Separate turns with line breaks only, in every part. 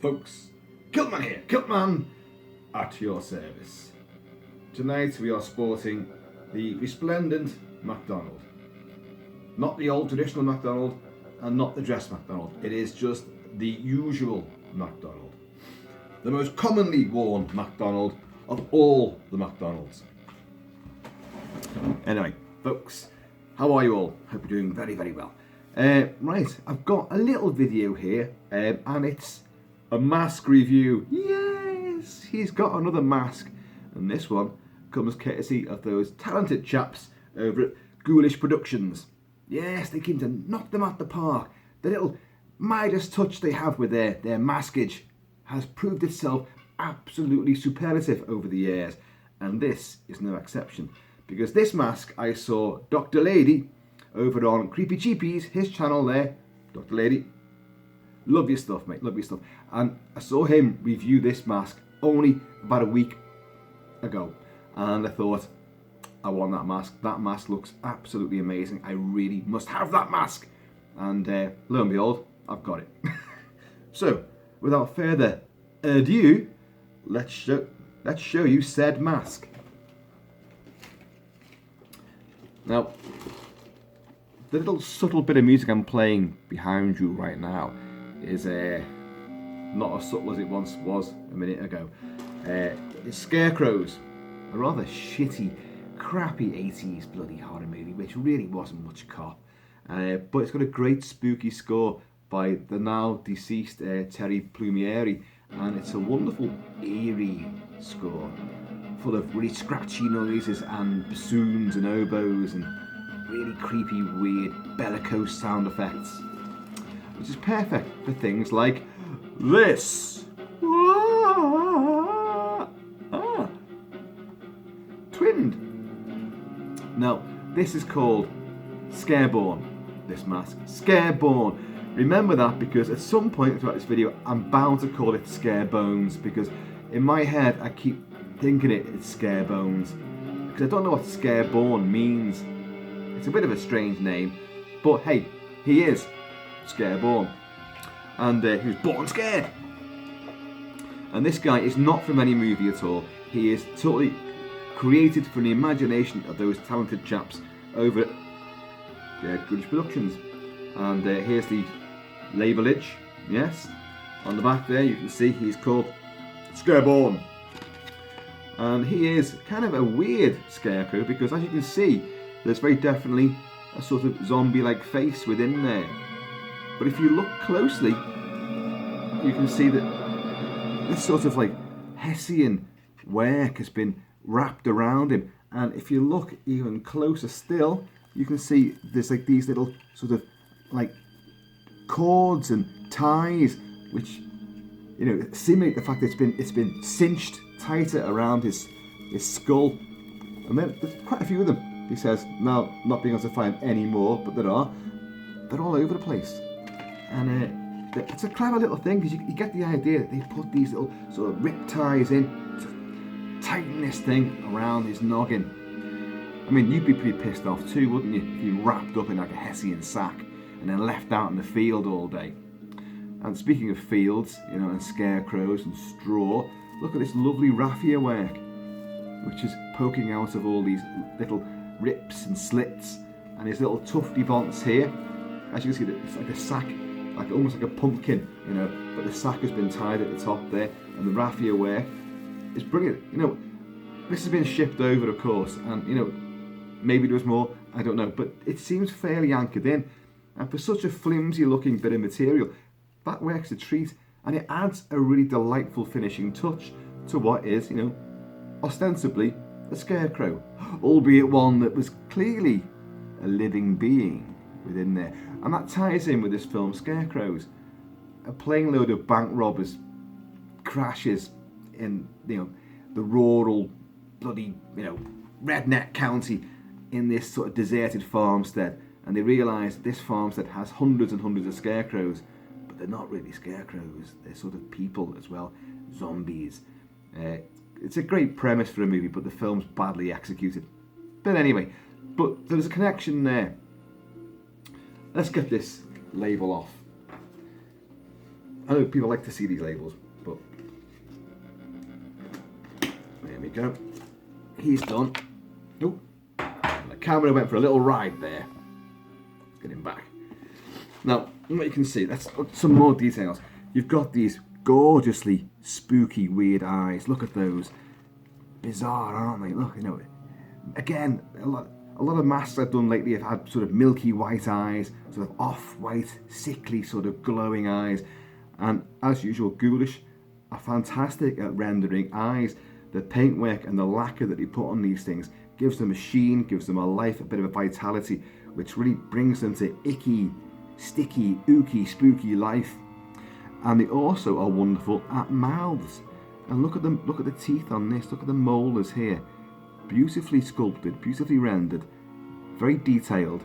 Folks, Kilt-Man here, Kilt-Man at your service. Tonight we are sporting the resplendent MacDonald. Not the old traditional MacDonald and not the dress MacDonald. It is just the usual MacDonald. The most commonly worn MacDonald of all the MacDonalds. Anyway, folks, how are you all? Hope you're doing very, very well. Right, I've got a little video here and it's a mask review. Yes, he's got another mask, and this one comes courtesy of those talented chaps over at Ghoulish Productions. Yes, they came to knock them out the park. The little Midas touch they have with their maskage has proved itself absolutely superlative over the years, and this is no exception, because this mask I saw Dr. Lady over on Creepy Cheapies, his channel there. Dr. Lady, love your stuff, mate, love your stuff. And I saw him review this mask only about a week ago, and I thought, I want that mask. That mask looks absolutely amazing. I really must have that mask. And lo and behold, I've got it. So, without further ado, let's show you said mask. Now, the little subtle bit of music I'm playing behind you right now is not as subtle as it once was a minute ago. It's Scarecrows, a rather shitty, crappy 80s bloody horror movie, which really wasn't much cop. But it's got a great spooky score by the now deceased Terry Plumeri, and it's a wonderful, eerie score, full of really scratchy noises and bassoons and oboes and really creepy, weird, bellicose sound effects, which is perfect for things like this. Twinned. Now, this is called Scareborn, this mask. Scareborn. Remember that, because at some point throughout this video, I'm bound to call it Scarebones, because in my head, I keep thinking it's Scarebones, because I don't know what Scareborn means. It's a bit of a strange name, but hey, he is Scareborn, and he was born scared. And this guy is not from any movie at all. He is totally created from the imagination of those talented chaps over at Ghoulish Productions. And here's the labelage. Yes, on the back there you can see he's called Scareborn, and he is kind of a weird scarecrow, because as you can see, there's very definitely a sort of zombie-like face within there. But if you look closely, you can see that this sort of like Hessian work has been wrapped around him. And if you look even closer still, you can see there's like these little sort of like cords and ties, which, you know, simulate the fact that it's been cinched tighter around his skull. And then there's quite a few of them. He says, now not being able to find any more, but they're all over the place. And it's a clever little thing, because you get the idea that they put these little sort of rip ties in to tighten this thing around his noggin. I mean, you'd be pretty pissed off too, wouldn't you, if you wrapped up in like a Hessian sack and then left out in the field all day. And speaking of fields, you know, and scarecrows and straw, look at this lovely raffia work, which is poking out of all these little rips and slits, and his little tufty bonts here. As you can see, it's like a sack, like almost like a pumpkin, you know, but the sack has been tied at the top there, and the raffia work is brilliant. You know, this has been shipped over, of course, and you know, maybe there was more, I don't know, but it seems fairly anchored in, and for such a flimsy looking bit of material, that works a treat, and it adds a really delightful finishing touch to what is, you know, ostensibly a scarecrow, albeit one that was clearly a living being within there. And that ties in with this film Scarecrows. A plane load of bank robbers crashes in, you know, the rural bloody, you know, redneck county in this sort of deserted farmstead, and they realise this farmstead has hundreds and hundreds of scarecrows, but they're not really scarecrows, they're sort of people as well, zombies. It's a great premise for a movie, but the film's badly executed. But anyway, but there's a connection there. Let's get this label off. I know people like to see these labels, but there we go. He's done. Oh, the camera went for a little ride there. Let's get him back. Now, what you can see, that's some more details. You've got these gorgeously spooky, weird eyes. Look at those. Bizarre, aren't they? Look, you know, again, a lot of masks I've done lately have had sort of milky white eyes, sort of off-white, sickly, sort of glowing eyes. And as usual, Ghoulish are fantastic at rendering eyes. The paintwork and the lacquer that they put on these things gives them a sheen, gives them a life, a bit of a vitality, which really brings them to icky, sticky, ooky, spooky life. And they also are wonderful at mouths. And look at them, look at the teeth on this, look at the molars here. Beautifully sculpted, beautifully rendered, very detailed.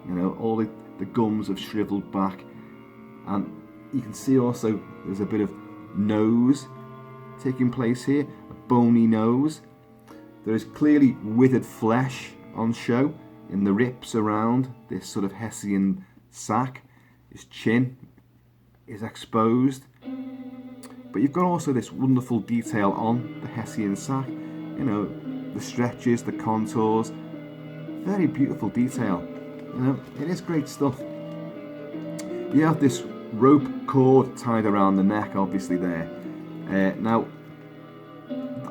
You know, all the gums have shriveled back. And you can see also there's a bit of nose taking place here, a bony nose. There is clearly withered flesh on show in the rips around this sort of Hessian sack. His chin is exposed. But you've got also this wonderful detail on the Hessian sack. You know, the stretches, the contours. Very beautiful detail. You know, it is great stuff. You have this rope cord tied around the neck, obviously there. Now,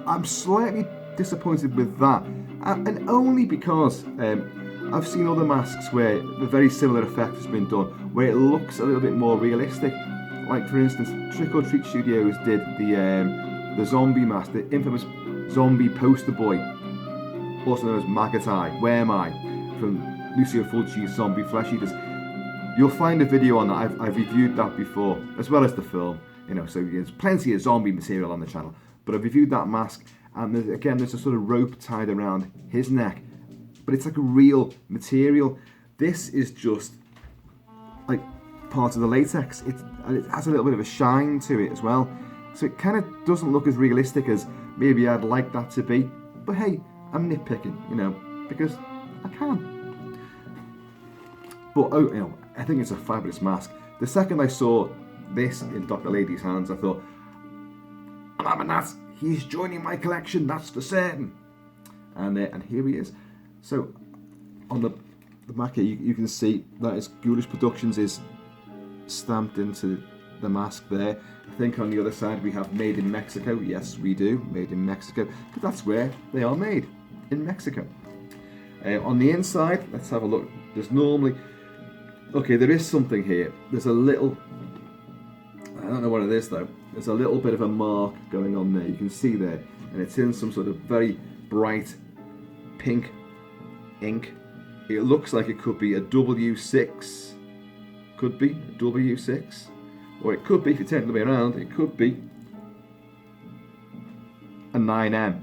I'm slightly disappointed with that, and only because I've seen other masks where a very similar effect has been done, where it looks a little bit more realistic. Like for instance, Trick or Treat Studios did the zombie mask, the infamous zombie poster boy, also known as Magatai, Where Am I, from Lucio Fulci's Zombie Flesh Eaters. You'll find a video on that. I've reviewed that before, as well as the film. You know, so there's plenty of zombie material on the channel. But I've reviewed that mask, and there's a sort of rope tied around his neck, but it's like a real material. This is just like part of the latex. It has a little bit of a shine to it as well, so it kind of doesn't look as realistic as maybe I'd like that to be. But hey, I'm nitpicking, you know, because I can. But oh, you know, I think it's a fabulous mask. The second I saw this in Dr. Lady's hands, I thought, I'm having that. He's joining my collection, that's for certain. And here he is. So on the back here, you can see that is Ghoulish Productions is stamped into the mask there. I think on the other side we have Made in Mexico. Yes, we do, Made in Mexico. But that's where they are made, in Mexico. On the inside, let's have a look. There's normally... Okay, there is something here. There's a little... I don't know what it is though. There's a little bit of a mark going on there. You can see there. And it's in some sort of very bright pink ink. It looks like it could be a W6. Could be a W6. Or it could be, if you turn it the way around, it could be a 9M.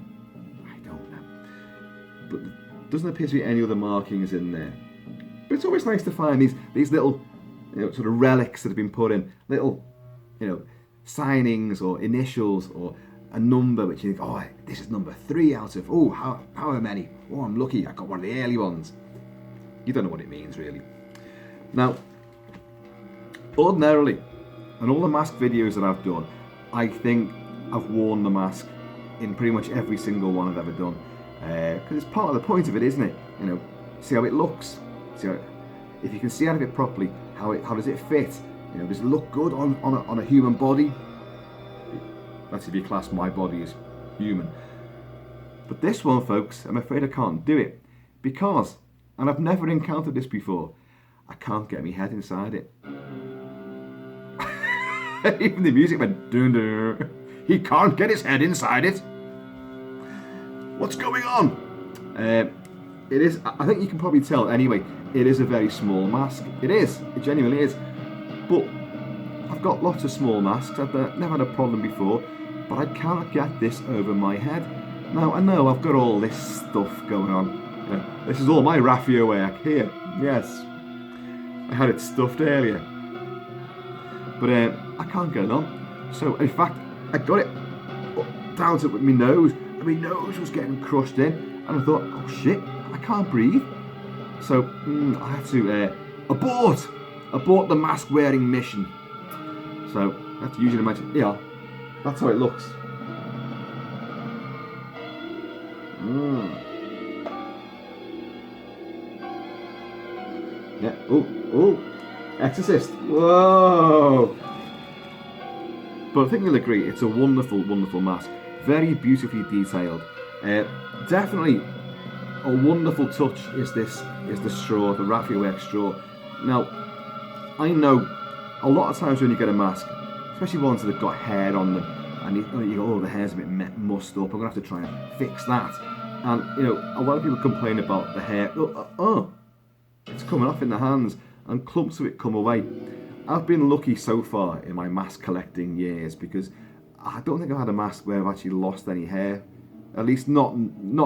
I don't know. But there doesn't appear to be any other markings in there. But it's always nice to find these little, you know, sort of relics that have been put in. Little, you know, signings or initials or a number which you think, oh, this is number 3 out of, oh, however many. Oh, I'm lucky, I got one of the early ones. You don't know what it means, really. Now, ordinarily, in all the mask videos that I've done, I think I've worn the mask in pretty much every single one I've ever done. Because it's part of the point of it, isn't it? You know, see how it looks. See how if you can see out of it properly, how does it fit? You know, does it look good on a human body? That's if you class my body as human. But this one, folks, I'm afraid I can't do it because, and I've never encountered this before, I can't get my head inside it. Even the music went dun dun. He can't get his head inside it. What's going on? It is, I think you can probably tell anyway, it is a very small mask. It is, it genuinely is. But I've got lots of small masks. I've never had a problem before, but I cannot get this over my head. Now, I know I've got all this stuff going on. You know, this is all my raffia work here. Yes, I had it stuffed earlier. But I can't get it on. So, in fact, I got it down to my nose, and my nose was getting crushed in, and I thought, oh shit, I can't breathe. So, I had to abort the mask wearing mission. So, I have to use your imagination. Yeah, that's how it looks. Yeah. Oh, Exorcist. Whoa. But I think you'll agree, it's a wonderful, wonderful mask. Very beautifully detailed. Definitely a wonderful touch is the straw, the Raphael Works straw. Now, I know a lot of times when you get a mask, especially ones that have got hair on them, and you go, oh, the hair's a bit mussed up, I'm going to have to try and fix that. And, a lot of people complain about the hair. It's coming off in the hands, and clumps of it come away. I've been lucky so far in my mask collecting years because I don't think I've had a mask where I've actually lost any hair. At least not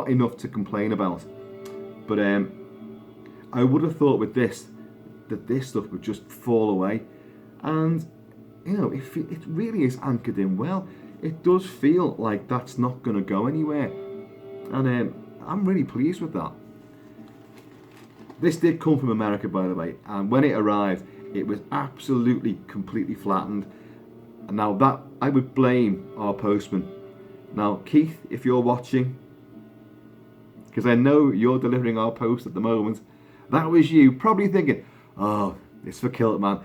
enough to complain about. But I would have thought with this, that this stuff would just fall away. And, it really is anchored in well. It does feel like that's not going to go anywhere. And I'm really pleased with that. This did come from America, by the way, and when it arrived, it was absolutely, completely flattened. And now that, I would blame our postman. Now, Keith, if you're watching, because I know you're delivering our post at the moment, that was you, probably thinking, oh, it's for Kilt-Man,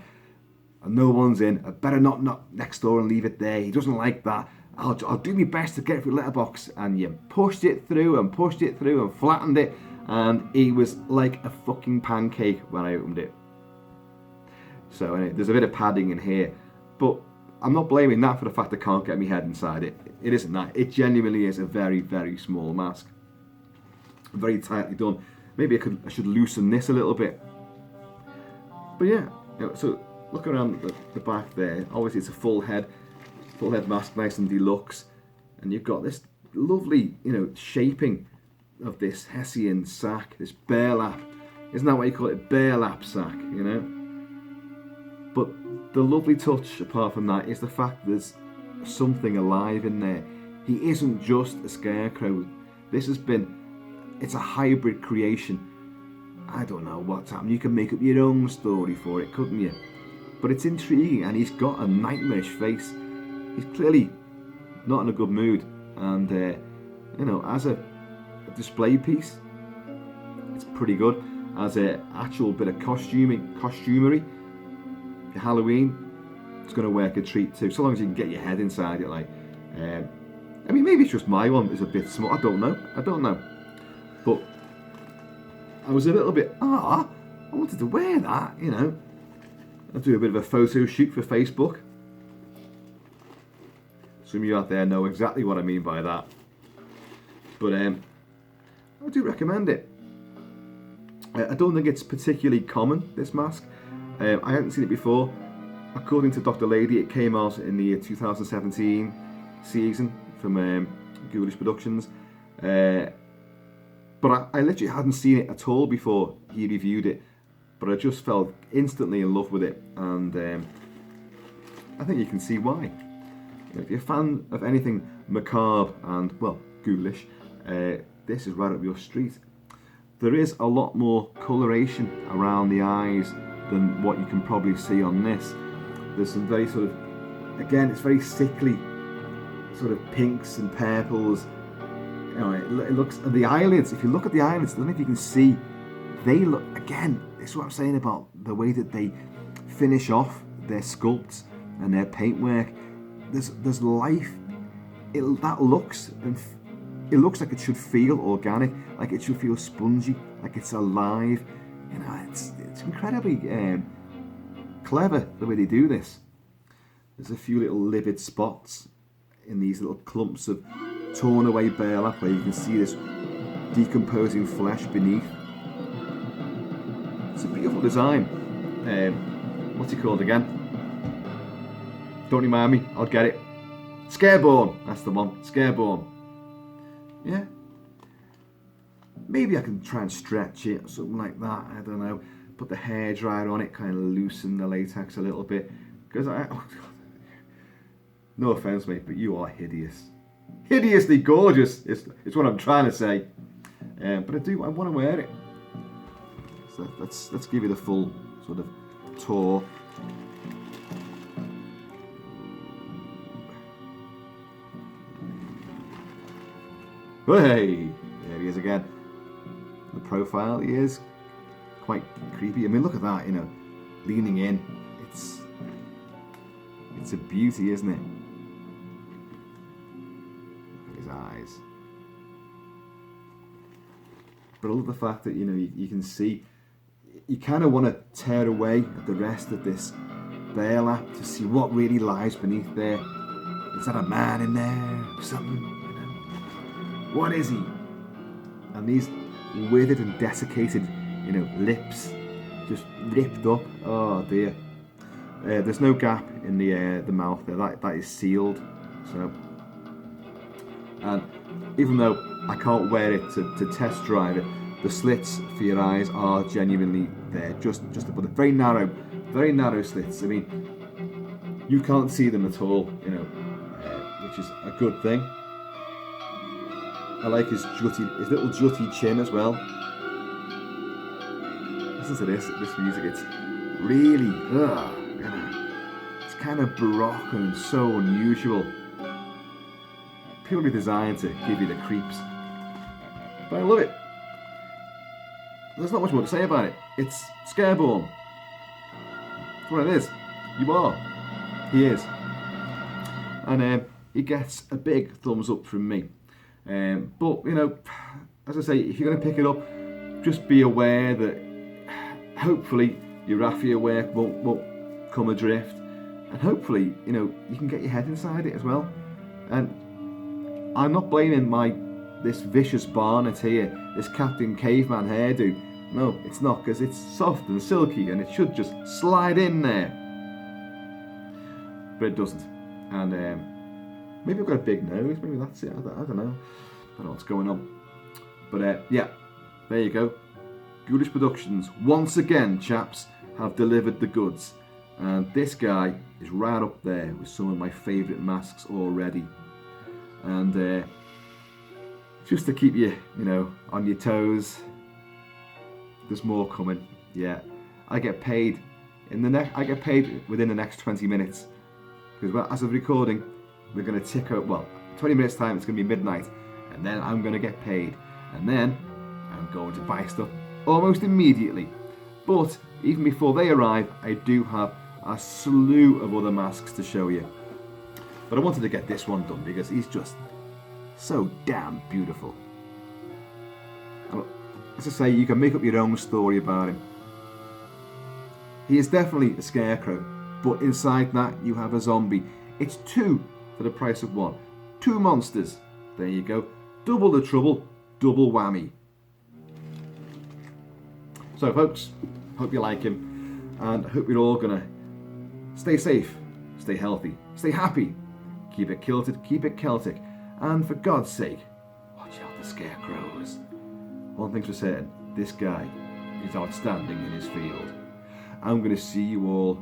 and no one's in, I better not knock next door and leave it there, he doesn't like that, I'll do my best to get it through letterbox. And you pushed it through and flattened it, and it was like a fucking pancake when I opened it. So anyway, there's a bit of padding in here, but I'm not blaming that for the fact I can't get my head inside it. It isn't that. It genuinely is a very, very small mask. Very tightly done. Maybe I should loosen this a little bit. But yeah, so look around the back there. Obviously it's a full head mask, nice and deluxe. And you've got this lovely, shaping of this Hessian sack, this burlap. Isn't that what you call it? Burlap sack, But the lovely touch, apart from that, is the fact there's something alive in there. He isn't just a scarecrow. It's a hybrid creation. I don't know what's happened. You can make up your own story for it, couldn't you? But it's intriguing, and he's got a nightmarish face. He's clearly not in a good mood. And, as a display piece, it's pretty good. As an actual bit of costumery, Halloween, it's going to work a treat too, so long as you can get your head inside it. Maybe it's just my one is a bit small. I don't know. But I was a little bit, I wanted to wear that, I'll do a bit of a photo shoot for Facebook. Some of you out there know exactly what I mean by that. But I do recommend it. I don't think it's particularly common, this mask. I hadn't seen it before. According to Dr. Lady, it came out in the 2017 season from Ghoulish Productions. But I literally hadn't seen it at all before he reviewed it. But I just fell instantly in love with it. And I think you can see why. If you're a fan of anything macabre and, well, ghoulish, this is right up your street. There is a lot more coloration around the eyes than what you can probably see on this. There's some very sort of, again, it's very sickly, sort of pinks and purples. It looks, the eyelids, if you look at the eyelids, I don't know if you can see, they look, again, this is what I'm saying about the way that they finish off their sculpts and their paintwork. There's life. It looks like it should feel organic, like it should feel spongy, like it's alive. It's incredibly clever the way they do this. There's a few little livid spots in these little clumps of torn away burlap where you can see this decomposing flesh beneath. It's a beautiful design. What's it called again? Don't remind me, I'll get it. Scareborn, that's the one. Scareborn. Yeah. Maybe I can try and stretch it or something like that. I don't know. Put the hairdryer on it, kind of loosen the latex a little bit. Because no offense, mate, but you are hideous. Hideously gorgeous is what I'm trying to say. But I want to wear it. So let's give you the full sort of tour. Hey, there he is again. The profile, he is quite creepy. I mean, look at that, you know, leaning in. It's a beauty, isn't it? Look at his eyes. But I love the fact that, you know, you can see, you kind of want to tear away at the rest of this bear lap to see what really lies beneath there. Is that a man in there? Something, you know? What is he? And these withered and desiccated, you know, lips just ripped up. Oh dear. There's no gap in the mouth there. That is sealed. So, and even though I can't wear it to test drive it, the slits for your eyes are genuinely there, just above the very narrow slits. I mean, you can't see them at all, you know, which is a good thing. I like his little jutty chin as well. Listen to this music. It's really, you know, it's kind of baroque and so unusual. Purely designed to give you the creeps. But I love it. There's not much more to say about it. It's Scareborn. That's what it is. You are. He is. And he gets a big thumbs up from me. But, you know, as I say, if you're going to pick it up, just be aware that hopefully your raffia work won't come adrift. And hopefully, you know, you can get your head inside it as well. And I'm not blaming this vicious Barnet here, this Captain Caveman hairdo. No, it's not, because it's soft and silky and it should just slide in there. But it doesn't. And maybe I've got a big nose, maybe that's it, I don't know. I don't know what's going on. But yeah, there you go. Ghoulish Productions, once again, chaps, have delivered the goods. And this guy is right up there with some of my favourite masks already. And just to keep you, you know, on your toes, there's more coming. Yeah, I get paid within the next 20 minutes. Because as of recording, we're going to tick out, 20 minutes time, it's going to be midnight. And then I'm going to get paid. And then I'm going to buy stuff almost immediately. But even before they arrive, I do have a slew of other masks to show you. But I wanted to get this one done because he's just so damn beautiful. As I say, you can make up your own story about him. He is definitely a scarecrow, but inside that you have a zombie. It's two for the price of one. Two monsters. There you go. Double the trouble, double whammy. So folks, hope you like him, and hope you're all gonna stay safe, stay healthy, stay happy, keep it kilted, keep it Celtic, and for God's sake, watch out the scarecrows. One thing's for certain, this guy is outstanding in his field. I'm gonna see you all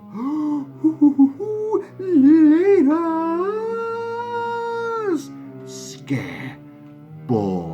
later. Scareborn.